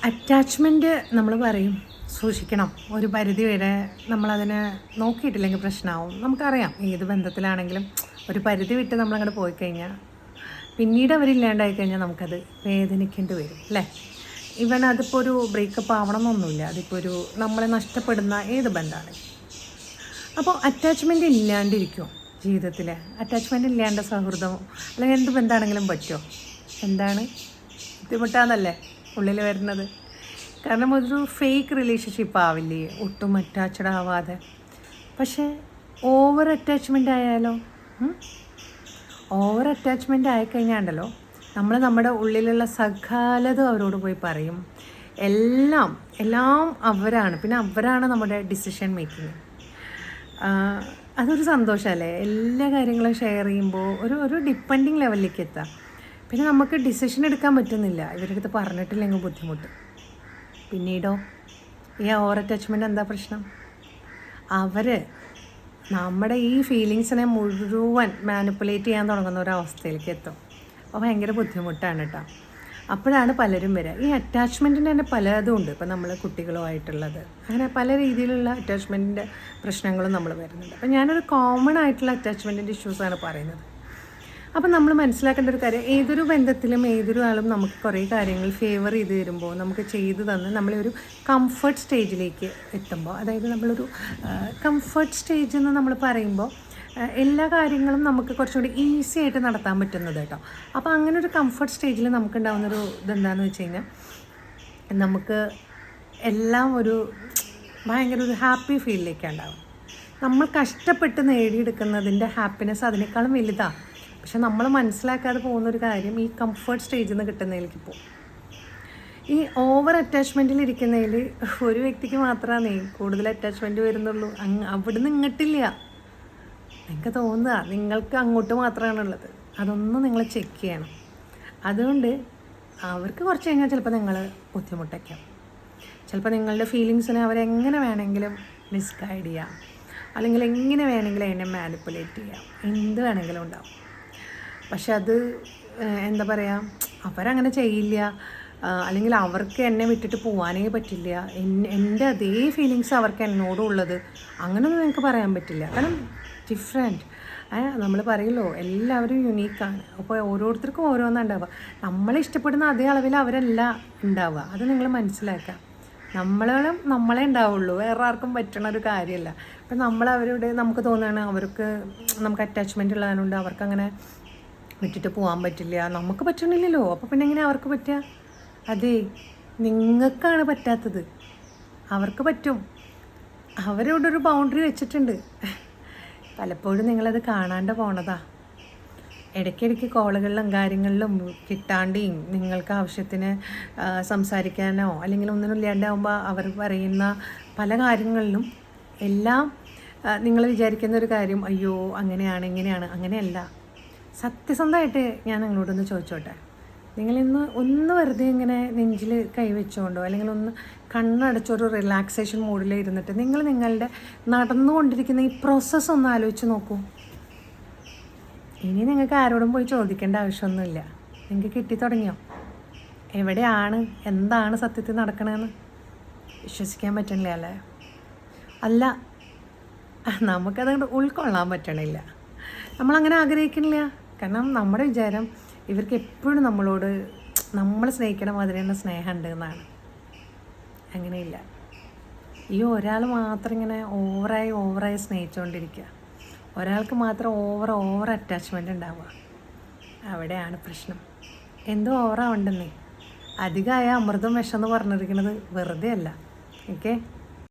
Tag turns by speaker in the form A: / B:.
A: Attachment നമ്മൾ പറയും സൂക്ഷിക്കണം, ഒരു പരിധി വരെ നമ്മളതിനെ നോക്കിയിട്ടില്ലെങ്കിൽ പ്രശ്നമാവും. നമുക്കറിയാം ഏത് ബന്ധത്തിലാണെങ്കിലും ഒരു പരിധി വിട്ട് നമ്മളങ്ങോട്ട് പോയി കഴിഞ്ഞാൽ പിന്നീട് അവരില്ലാണ്ടായി കഴിഞ്ഞാൽ നമുക്കത് വേദനിക്കേണ്ടി വരും അല്ലേ. ഇവൻ അതിപ്പോൾ ഒരു ബ്രേക്കപ്പ് ആവണമെന്നൊന്നുമില്ല, അതിപ്പോൾ ഒരു നമ്മളെ നഷ്ടപ്പെടുന്ന ഏത് ബന്ധമാണ്. അപ്പോൾ അറ്റാച്ച്മെൻറ്റ് ഇല്ലാണ്ടിരിക്കുമോ ജീവിതത്തിൽ? അറ്റാച്ച്മെൻറ്റ് ഇല്ലാണ്ട് സൗഹൃദമോ അല്ലെങ്കിൽ എന്ത് ബന്ധമാണെങ്കിലും പറ്റുമോ? എന്താണ് ബുദ്ധിമുട്ടാന്നല്ലേ ഉള്ളിൽ വരുന്നത്. കാരണം ഒരു ഫേക്ക് റിലേഷൻഷിപ്പ് ആവില്ലേ ഒട്ടും അറ്റാച്ച്ഡ് ആവാതെ. പക്ഷേ ഓവർ അറ്റാച്ച്മെൻ്റ് ആയാലോ? ഓവർ അറ്റാച്ച്മെൻ്റ് ആയിക്കഴിഞ്ഞാണ്ടല്ലോ നമ്മൾ നമ്മുടെ ഉള്ളിലുള്ള സകലതും അവരോട് പോയി പറയും. എല്ലാം അവരാണ്, പിന്നെ അവരാണ് നമ്മുടെ ഡിസിഷൻ മേക്കിങ്. അതൊരു സന്തോഷമല്ലേ, എല്ലാ കാര്യങ്ങളും ഷെയർ ചെയ്യുമ്പോൾ ഒരു ഡിപ്പെൻഡിങ് ലെവലിലേക്ക് എത്താം. പിന്നെ നമുക്ക് ഡിസിഷൻ എടുക്കാൻ പറ്റുന്നില്ല, ഇവരുടെ അടുത്ത് പറഞ്ഞിട്ടില്ലെങ്കിൽ ബുദ്ധിമുട്ട്. പിന്നീടോ ഈ ഓവർ അറ്റാച്ച്മെൻ്റ് എന്താ പ്രശ്നം? അവർ നമ്മുടെ ഈ ഫീലിങ്സിനെ മുഴുവൻ മാനിപ്പുലേറ്റ് ചെയ്യാൻ തുടങ്ങുന്ന ഒരവസ്ഥയിലേക്ക് എത്തും. അപ്പോൾ ഭയങ്കര ബുദ്ധിമുട്ടാണ് കേട്ടോ. അപ്പോഴാണ് പലരും വരിക. ഈ അറ്റാച്ച്മെൻറ്റിന് തന്നെ പലതും ഉണ്ട്. ഇപ്പോൾ നമ്മൾ കുട്ടികളുമായിട്ടുള്ളത്, അങ്ങനെ പല രീതിയിലുള്ള അറ്റാച്ച്മെൻറ്റിൻ്റെ പ്രശ്നങ്ങളും നമ്മൾ വരുന്നുണ്ട്. അപ്പോൾ ഞാനൊരു കോമൺ ആയിട്ടുള്ള അറ്റാച്ച്മെൻറ്റിൻ്റെ ഇഷ്യൂസാണ് പറയുന്നത്. അപ്പം നമ്മൾ മനസ്സിലാക്കേണ്ട ഒരു കാര്യം, ഏതൊരു ബന്ധത്തിലും ഏതൊരു ആളും നമുക്ക് കുറേ കാര്യങ്ങൾ ഫേവർ ചെയ്ത് തരുമ്പോൾ, നമുക്ക് ചെയ്തു തന്ന് നമ്മളൊരു കംഫർട്ട് സ്റ്റേജിലേക്ക് എത്തുമ്പോൾ, അതായത് നമ്മളൊരു കംഫർട്ട് സ്റ്റേജ് എന്ന് നമ്മൾ പറയുമ്പോൾ എല്ലാ കാര്യങ്ങളും നമുക്ക് കുറച്ചും കൂടി ഈസി ആയിട്ട് നടത്താൻ പറ്റുന്നത് കേട്ടോ. അപ്പോൾ അങ്ങനെ ഒരു കംഫർട്ട് സ്റ്റേജിൽ നമുക്കുണ്ടാകുന്നൊരു ഇതെന്താണെന്ന് വെച്ച് കഴിഞ്ഞാൽ, നമുക്ക് എല്ലാം ഒരു ഭയങ്കര ഒരു ഹാപ്പി ഫീലിലേക്കാണ് ഉണ്ടാവും. നമ്മൾ കഷ്ടപ്പെട്ട് നേടിയെടുക്കുന്നതിൻ്റെ ഹാപ്പിനെസ് അതിനേക്കാളും വലുതാണ്. പക്ഷെ നമ്മൾ മനസ്സിലാക്കാതെ പോകുന്നൊരു കാര്യം, ഈ കംഫർട്ട് സ്റ്റേജിൽ നിന്ന് കിട്ടുന്നതിലേക്ക് പോകും. ഈ ഓവർ അറ്റാച്ച്മെൻറ്റിലിരിക്കുന്നതിൽ ഒരു വ്യക്തിക്ക് മാത്രമേ കൂടുതൽ അറ്റാച്ച്മെൻറ്റ് വരുന്നുള്ളൂ. അവിടുന്ന് ഇങ്ങോട്ടില്ല. നിങ്ങൾക്ക് തോന്നുക നിങ്ങൾക്ക് അങ്ങോട്ട് മാത്രമാണുള്ളത്. അതൊന്നും നിങ്ങൾ ചെക്ക് ചെയ്യണം. അതുകൊണ്ട് അവർക്ക് കുറച്ച് കഴിഞ്ഞാൽ ചിലപ്പോൾ നിങ്ങൾ ബുദ്ധിമുട്ടയ്ക്കാം. ചിലപ്പോൾ നിങ്ങളുടെ ഫീലിങ്സിനെ അവരെങ്ങനെ വേണമെങ്കിലും മിസ്ഗൈഡ് ചെയ്യാം, അല്ലെങ്കിൽ എങ്ങനെ വേണമെങ്കിലും അതിനെ മാനിപ്പുലേറ്റ് ചെയ്യാം, എന്ത് വേണമെങ്കിലും ഉണ്ടാവും. പക്ഷെ അത് എന്താ പറയുക, അവരങ്ങനെ ചെയ്യില്ല, അല്ലെങ്കിൽ അവർക്ക് എന്നെ വിട്ടിട്ട് പോകാനേ പറ്റില്ല, എൻ്റെ അതേ ഫീലിങ്സ് അവർക്ക് എന്നോടുള്ളത്, അങ്ങനെയൊന്നും നിങ്ങൾക്ക് പറയാൻ പറ്റില്ല. കാരണം ഡിഫറെൻറ്റ്, നമ്മൾ പറയല്ലോ എല്ലാവരും യുണീക്കാണ്. അപ്പോൾ ഓരോരുത്തർക്കും ഓരോന്നാണ് ഉണ്ടാവുക. നമ്മളെ ഇഷ്ടപ്പെടുന്ന അതേ അളവിൽ അവരല്ല ഉണ്ടാവുക. അത് നിങ്ങൾ മനസ്സിലാക്കുക. നമ്മളെ ഉണ്ടാവുള്ളൂ, വേറെ ആർക്കും പറ്റണ ഒരു കാര്യമല്ല. അപ്പം നമ്മളവരുടെ നമുക്ക് തോന്നുകയാണ് അവർക്ക് നമുക്ക് അറ്റാച്ച്മെൻ്റ് ഉള്ളതുകൊണ്ട് അവർക്കങ്ങനെ വിട്ടിട്ട് പോകാൻ പറ്റില്ല, നമുക്ക് പറ്റണില്ലല്ലോ. അപ്പോൾ പിന്നെ എങ്ങനെ അവർക്ക് പറ്റുക? അതെ, നിങ്ങൾക്കാണ് പറ്റാത്തത്, അവർക്ക് പറ്റും. അവരോട് ഒരു ബൗണ്ടറി വെച്ചിട്ടുണ്ട്. പലപ്പോഴും നിങ്ങളത് കാണാണ്ട് പോണതാ. ഇടയ്ക്കിടയ്ക്ക് കോളുകളിലും കാര്യങ്ങളിലും കിട്ടാണ്ടിയും നിങ്ങൾക്ക് ആവശ്യത്തിന് സംസാരിക്കാനോ അല്ലെങ്കിൽ ഒന്നിനും ഇല്ലാണ്ടാവുമ്പോൾ അവർ പറയുന്ന പല കാര്യങ്ങളിലും എല്ലാം നിങ്ങൾ വിചാരിക്കുന്ന ഒരു കാര്യം, അയ്യോ അങ്ങനെയാണ് ഇങ്ങനെയാണ്. അങ്ങനെയല്ല. സത്യസന്ധമായിട്ട് ഞാൻ നിങ്ങളോടൊന്ന് ചോദിച്ചോട്ടെ, നിങ്ങളിന്ന് ഒന്ന് വെറുതെ ഇങ്ങനെ നെഞ്ചിൽ കൈവച്ചുകൊണ്ടോ അല്ലെങ്കിൽ ഒന്ന് കണ്ണടച്ചൊരു റിലാക്സേഷൻ മൂഡിൽ ഇരുന്നിട്ട് നിങ്ങൾ നിങ്ങളുടെ നടന്നുകൊണ്ടിരിക്കുന്ന ഈ പ്രോസസ്സ് ഒന്ന് ആലോചിച്ച് നോക്കൂ. ഇനി നിങ്ങൾക്ക് ആരോടും പോയി ചോദിക്കേണ്ട ആവശ്യമൊന്നുമില്ല. നിങ്ങൾക്ക് കിട്ടിത്തുടങ്ങിയോ എവിടെയാണ് എന്താണ് സത്യത്തിൽ നടക്കണമെന്ന്? വിശ്വസിക്കാൻ പറ്റണില്ല അല്ലേ? അല്ല, നമുക്കത് ഉൾക്കൊള്ളാൻ പറ്റണില്ല. നമ്മളങ്ങനെ ആഗ്രഹിക്കണില്ല. കാരണം നമ്മുടെ വിചാരം ഇവർക്ക് എപ്പോഴും നമ്മളോട് നമ്മൾ സ്നേഹിക്കണ മാതിരി തന്നെ സ്നേഹമുണ്ട് എന്നാണ്. അങ്ങനെയില്ല. ഈ ഒരാൾ മാത്രം ഇങ്ങനെ ഓവറായി സ്നേഹിച്ചുകൊണ്ടിരിക്കുക, ഒരാൾക്ക് മാത്രം ഓവർ അറ്റാച്ച്മെൻ്റ് ഉണ്ടാവുക. അവിടെയാണ് പ്രശ്നം. എന്തോ ഓവറാവണ്ടെന്നേ. അധികമായ അമൃതം വിഷം എന്ന് പറഞ്ഞിരിക്കുന്നത് വെറുതെ അല്ല. ഓക്കെ.